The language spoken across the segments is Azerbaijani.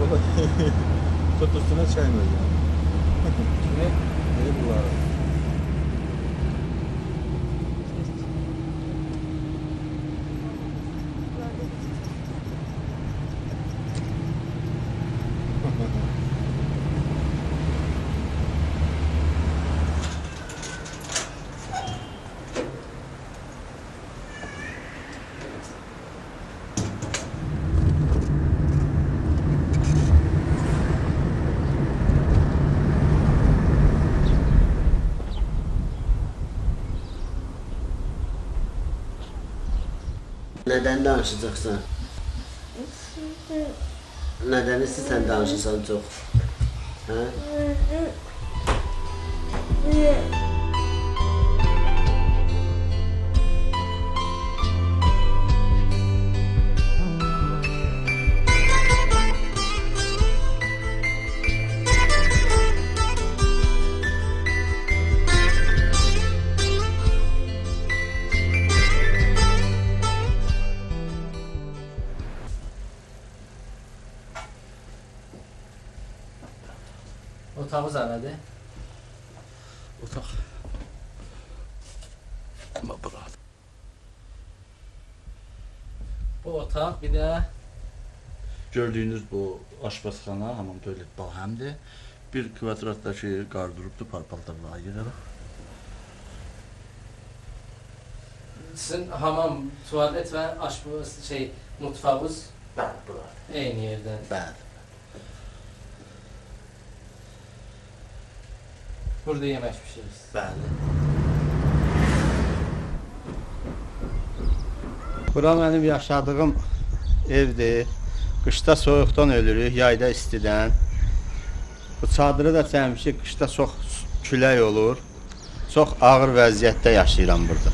Tut üstüne çayını ya. Ne? Ne bu var? Neden danışacaksın? Neden sen danışırsan çok? Ha? Otağımız aradı. Otak. Ama bırak. Bu otak bir de Gördüğünüz bu aşpazxana, hamam tuvalet bahemdi. Bir kvadratdaki qardırobdu, paltarlar yerə. sizin hamam, tuvalet ve aşpaz mutfağımız Bəli, bura. aynı yerden. Bəli. Burada yemek pişiririz. Bəli. Bura mənim yaşadığım evdir. Qışda soyuqdan ölürük, yayda istidən. Bu çadırı da çəkmişik, qışda çox külək olur. Çox ağır vəziyyətdə yaşayıram burada.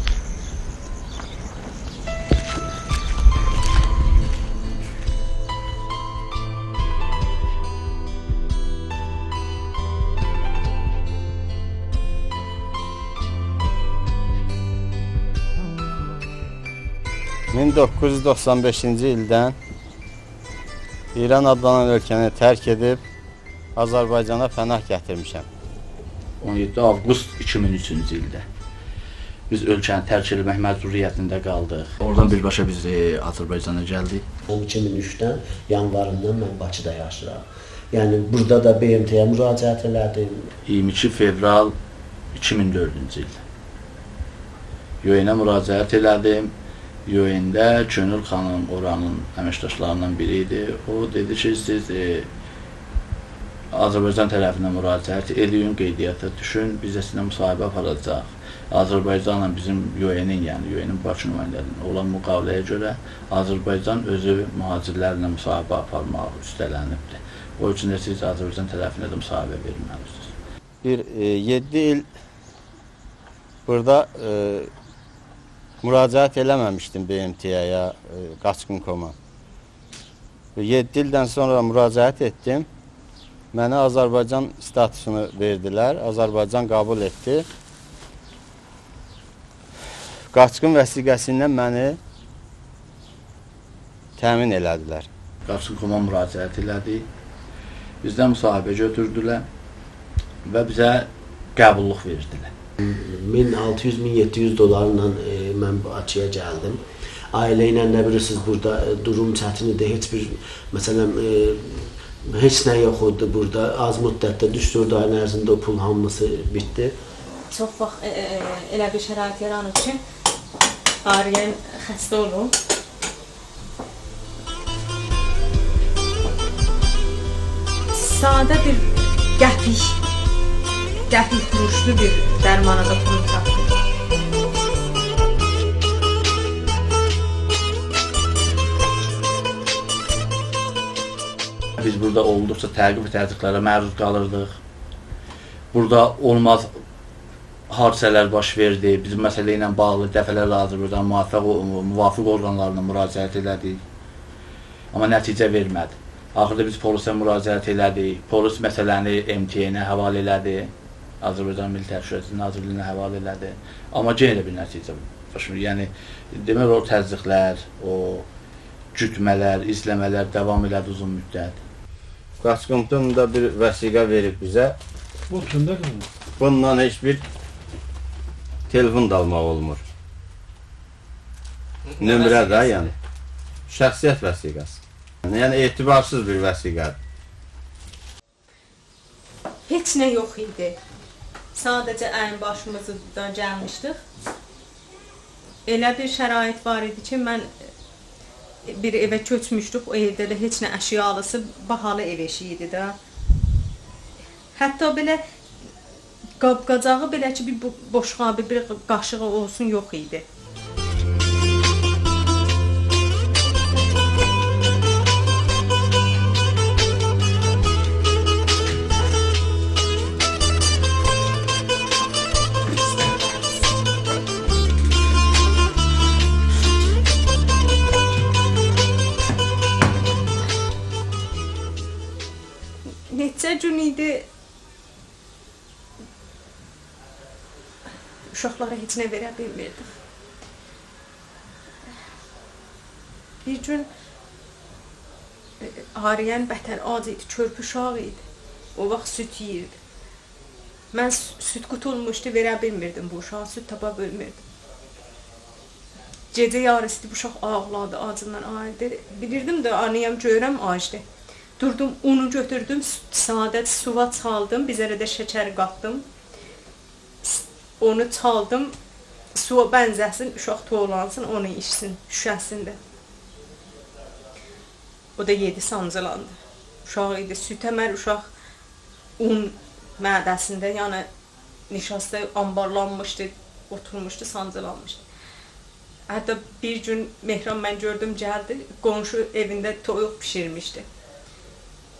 ...1995-ci ildən İran adlanan ölkəni tərk edib Azərbaycana pənah gətirmişəm. 17 avqust 2003-cü ildə biz ölkəni tərk etmək məcburiyyətində qaldıq. Oradan birbaşa biz Azərbaycana gəldik. 2003-dən yanvarından mən Bakıda yaşayıram. Yəni burada da BMT-yə müraciət elədim. 22 fevral 2004-cü ildə UN-ə müraciət elədim. UN-də Könül xanım oranın əməkdaşlarından biri idi. O dedi ki, siz Azərbaycan tərəfindən müraciət eləyin, qeydiyyata düşün, bizə sizinlə müsahibə aparacaq. Azərbaycanla bizim UN-in, yəni UN-in baş nümayəndəliyinin olan müqaviləyə görə Azərbaycan özü mühacirlərlə müsahibə aparmaq üstələnibdir. O üçün də siz Azərbaycan tərəfinə də müsahibə verməlisiniz. Bir 7 il burada müraciət eləməmişdim BMT-yə ya Qaçqın.com-a. 7 ildən sonra müraciət etdim. Mənə Azərbaycan statusunu verdilər. Azərbaycan qəbul etdi. Qaçqın vəsiqəsindən məni təmin elədilər. Qaçqın.com-a müraciət elədik. Bizdən müsahibə götürdülər və bizə qəbulluq verdilər. 1600-1700 dolarla mən Bakıya gəldim. Ailə ilə nə bilirsiniz, burada durum çətin idi. Heç bir, məsələn, heç nə yox idi burada. Az müddətdə 3-4 ayın ərzində o pul hamısı bitdi. Çox vaxt elə bir şərait yaranır ki, ailənin xəstə olur. Sadə bir qəpik quruşlu bir dərmana da pul tapdı. Biz burada olduqca təqib təzyiqlərə məruz qalırdıq. Burada olmaz hadisələr baş verdi. Biz məsələ ilə bağlı dəfələrlə Azərbaycan müvafiq orqanlarına müraciət elədik. Amma nəticə vermədi. Axırda biz polisə müraciət elədik. Polis məsələni MTN-ə həvalə elədi. Azərbaycan Milli Təhlükəsizlik Nazirliyinə həvalə elədi. Amma yenə də bir nəticə baş verdi. Yəni, demək o təzyiqlər, o gütmələr, izləmələr davam elədi uzun müddət. Qaçqınlığın da bir vəsiqə verib bizə. Bu kimdə qalır? Bundan heç bir telefon da almaq olmur. Nömrə də yəni. Şəxsiyyət vəsiqəsi. Yəni etibarsız bir vəsiqədir. Heç nə yox idi. Sadəcə əyin başımızı da gəlmişdik. Elə bir şərait var idi ki, mən bir evə köçmüşdük. O evdə də heç nə əşyalısı bahalı ev eşiyi idi də. Hətta belə qab-qacağı belə ki, bir boşqabı, bir qaşığı olsun yox idi. Neçə gün idi uşaqlara heç nə verə bilmirdim. Bir gün Ariyən bətər ac idi, körpü uşaq idi. O vaxt süt yiyirdi. Mən süt qutulmuşdu, verə bilmirdim bu uşağa, süt tapa bilmirdim. Gecə yarısı bu uşaq ağladı, acından ayıldı. Bilirdim də aniyəm görəm acdı. Durdum, unu götürdüm, sadət suva çaldım, bizərə də şəkər qatdım. Onu çaldım, suva bənzəsin, uşaq toğlansın, onu içsin, şüşəsin də. O da yedi, sancılandı. Uşaq idi, süt əmər, uşaq un mədəsində, yəni nişasta ambarlanmışdı, oturmuşdu, sancılanmışdı. Hətta bir gün Mehran mən gördüm, gəldi, qonşu evində toyuq pişirmişdi.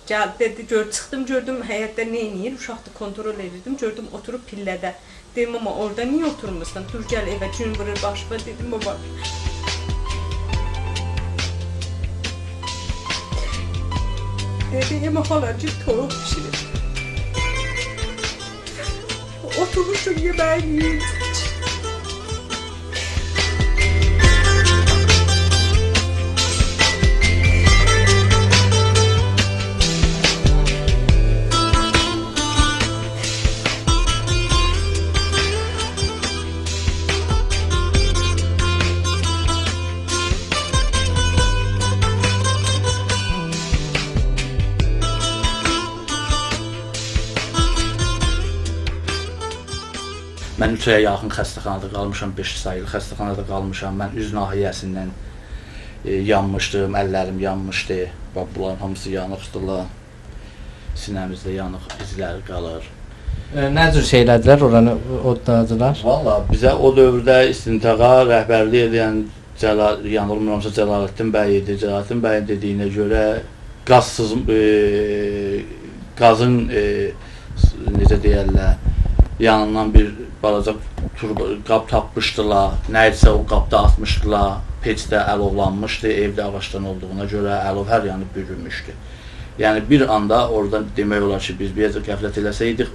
Gəldi, dedi, çıxdım, gördüm, həyətdə nə eləyir, uşaqda kontrol edirdim, gördüm, oturub pillədə. Dedim, ama orada niyə oturmuşsan, dur gəl evə, gün vurur başıma, dedim, baba. Dedi, ama halacı toyuq pişirir. Oturmuşum, yeməğini yiyirdim. Mən 3 aya yaxın xəstəxanada qalmışam, 5 sayılı xəstəxanada qalmışam. Mən üz nahiyəsindən yanmışdım, əllərim yanmışdı. Bax, bunların hamısı yanıqdılar. Sinəmizdə yanıq izləri qalır. Nə cür şeylədilər, oranı odladılar? Valla bizə o dövrdə istintaqa rəhbərlik edən yanılmıramsa Cəlaləddin bəy idi. Cəlaləddin bəyin dediyinə görə qazın necə deyərlər, yanından bir balaca qab tapmışdılar, nə isə o qabda atmışdılar, peçdə əlovlanmışdı, evdə ağaçdan olduğuna görə əlov hər yanı bürünmüşdü. Yəni bir anda oradan demək olar ki, biz bir qəflət eləsəydik,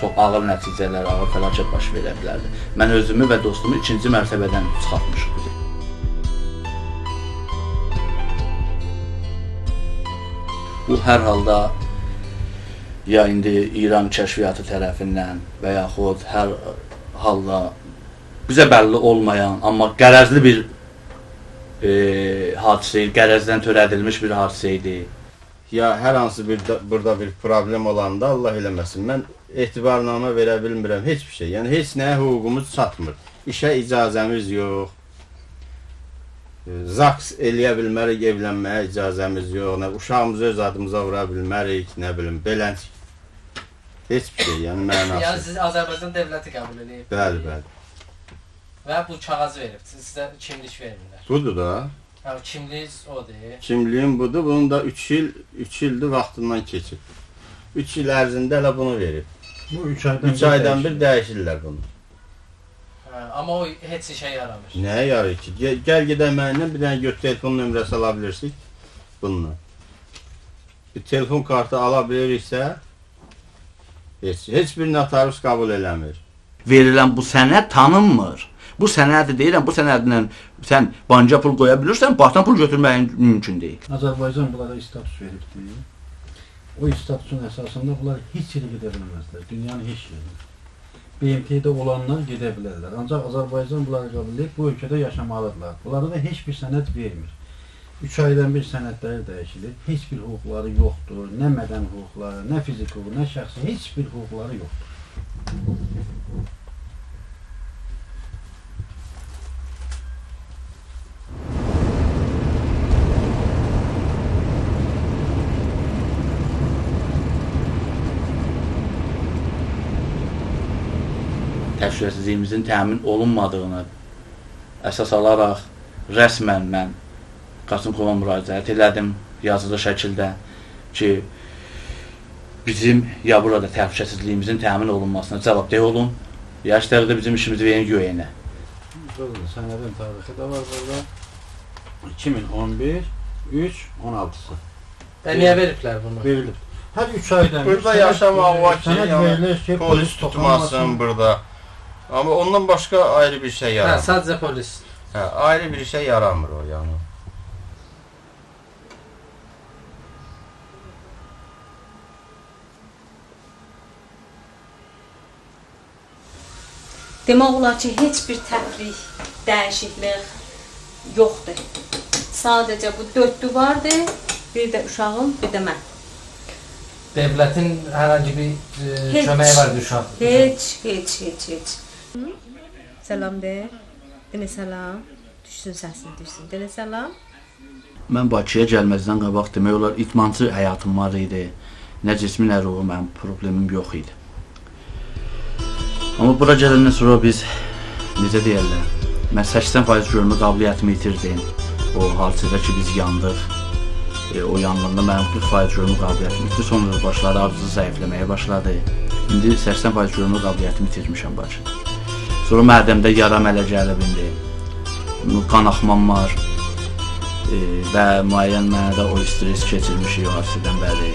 çox ağır nəticələr, ağır fəlakət baş verə bilərdi. Mən özümü və dostumu 2-ci mərtəbədən çıxartmışıq. Bu hər halda ya indi İran kəşfiyyatı tərəfindən və yaxud hər halda bizə bəlli olmayan, amma qərəzli bir hadisə, qərəzdən törədilmiş bir hadisə idi. Ya hər hansı burada bir problem olanda Allah eləməsin, mən etibarnamə verə bilmirəm, heç bir şey. Yəni heç nəyə hüququmuz çatmır. İşə icazəmiz yox. Zaks eləyə bilmərik, evlənməyə icazəmiz yox. Uşağımızı öz adımıza vura bilmərik, nə bilim, belənç. Heç bir şey, yəni mənasız. Yəni siz Azərbaycan dövləti qəbul edib. Bəli, bəli. Və bu kağızı verib, sizə kimlik vermirlər. Budur da. Yəni kimliyiz odur. Kimliyim budur, bunun da 3 ildir vaxtından keçib. 3 il ərzində elə bunu verib. Bu 3 aydan bir dəyişirlər bunu. Amma o heç işə yaramır. Nəyə yarayır ki? Gəl gedək mənimlə bir dənə göt telefon nömrəsi ala bilirsik bununla. Bir telefon kartı ala biliriksə heç bir notarius qəbul eləmir. Verilən bu sənəd tanınmır. Bu sənədi deyirəm, bu sənədlə sən banka pul qoya bilirsən, bankdan pul götürməyin mümkün deyil. Azərbaycan bunlara status veribdir. O statüsün əsasında bunlar heç yeri gedə bilməzlər. Dünyanın heç yerində. BMT-də olanlar gedə bilərlər. Ancaq Azərbaycan bunları qəbul edib bu ölkədə yaşamalıdırlar. Bunlara da heç bir sənəd vermir. 3 aydan bir sənədləri dəyişilir. Heç bir hüquqları yoxdur. Nə mədən hüquqları, nə fizik hüquq, nə şəxsi heç bir hüquqları yoxdur. Təhlükəsizliyimizin təmin olunmadığını əsas alaraq rəsmən mən Qasımxova müraciət elədim yazılı şəkildə ki, bizim ya burada təhlükəsizliyimizin təmin olunmasına cavabdeh olun, ya işlərdə bizim işimizi verin güvəyinə. Burada sənədin tarixi də var burada. 2011 3-16-sı. Niyə veriblər bunu? Verilib. Hər 3 aydan Burada yaşamaq var ki, verilir ki, polis tutmasın burada. Amma ondan başqa ayrı bir şey yaramır. Sadəcə polis. Ayrı bir şey yaramır o yəni. Demək olar ki, heç bir təfrik, dəyişiklik yoxdur. Sadəcə bu 4 divardır, bir də uşağım, bir də mən. Devlətin hər hansı bir köməyi var uşaq. Heç. Salam de. Denə salam. Düşsün səsin, düşsün. Denə salam. Mən Bakıya gəlməzdən qabaq demək olar idmançı həyatım var idi. Nə cismi, nə ruhu mənim problemim yox idi. Amma bura gələndən sonra biz, necə deyərlər, mən 80% görmə qabiliyyətimi itirdim. O hadisədə ki, biz yandıq. O yanğında mənim 40% görmə qabiliyyətimi itirdi. Sonra başladı, arzusu zəifləməyə başladı. İndi 80% görmə qabiliyyətimi itirmişəm Bakıda. Sonra mədəmdə yara əmələ gəlib indi. Qan axmam var. Və müəyyən mənada o stres keçirmişik o hadisədən bəri.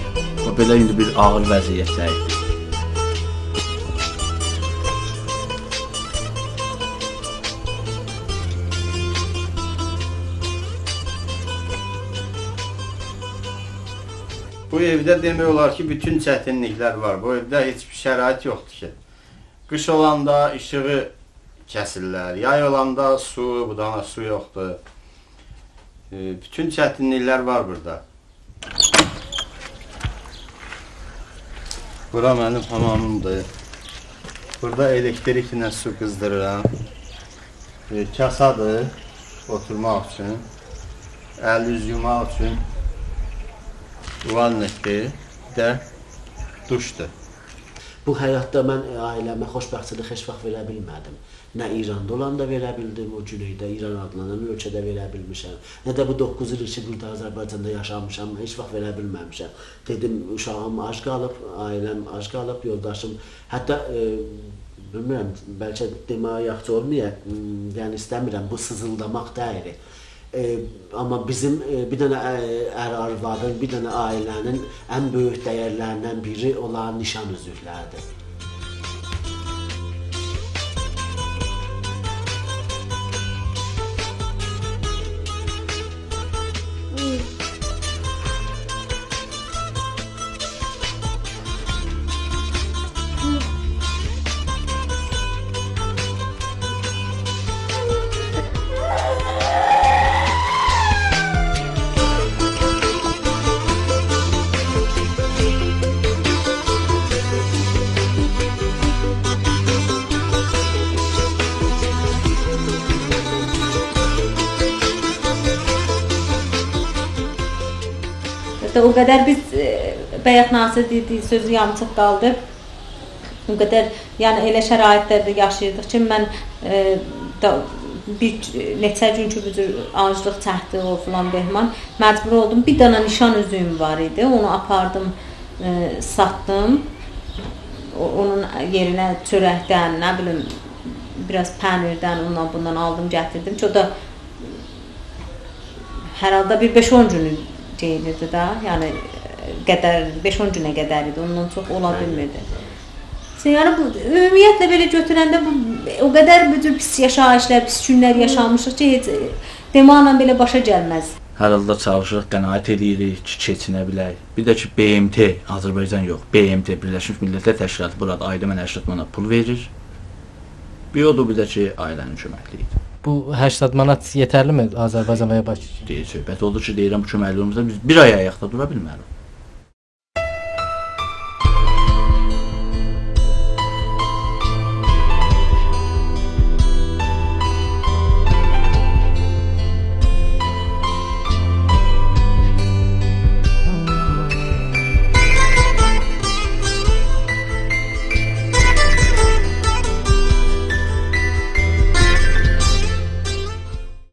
O belə indi bir ağır vəziyyətdəyik. Bu evdə demək olar ki, bütün çətinliklər var. Bu evdə heç bir şərait yoxdur ki. Qış olanda işığı kəsirlər, yay olanda su, bu dana su yoxdur. Bütün çətinliklər var burada. Bura mənim hamamımdır. Burada elektriklə su qızdırıram. Kasadır, oturmaq üçün, əl yüz yumaq üçün. Vannetdir, də duşdur. Bu həyatda mən ailəmə xoşbəxtçilik heç vaxt verə bilmədim. Nə İranda olanda verə bildim, o Güneydə, İran adlanan ölkədə verə bilmişəm. Nə də bu 9 il ki, burada Azərbaycanda yaşamışam, heç vaxt verə bilməmişəm. Dedim, uşağım ac qalıb, ailəm ac qalıb, yoldaşım. Hətta, bilmirəm, bəlkə deməyə yaxşı olmayaq, yəni istəmirəm, bu sızıldamaq deyil. Amma bizim bir dənə ər-arvadın, bir dənə ailənin ən böyük dəyərlərindən biri olan nişan üzükləridir. O qədər biz Bəyət Nasir dediyi sözü yarımçıq qaldı. O qədər, yəni elə şəraitlərdə yaşayırdıq ki, mən bir neçə gün ki, aclıq çəkdi o filan behman, məcbur oldum. Bir dənə nişan üzüyüm var idi, onu apardım, satdım. Onun yerinə çörəkdən, nə bilim, biraz pənirdən, ondan bundan aldım, gətirdim ki, o da hər halda bir 5-10 günü deyilirdi da, yəni qədər 5-10 günə qədər idi, ondan çox ola bilmirdi. Yəni bu ümumiyyətlə belə götürəndə bu o qədər bütün pis yaşayışlar, pis günlər yaşamışıq ki, heç deməklə belə başa gəlməz. hər halda çalışırıq, qənaət edirik ki, keçinə bilək. Bir də ki, BMT, Azərbaycan yox, BMT, Birləşmiş Millətlər Təşkilatı burada ayda mənə 80 manat pul verir. Bir odur, bir də ki, ailənin köməkliyidir. Bu 80 manat yetərlimi Azərbaycan və ya Bakı üçün? Deyir, söhbət odur ki, deyirəm, bu köməkliğimizdə biz bir ay ayaqda dura bilmərik.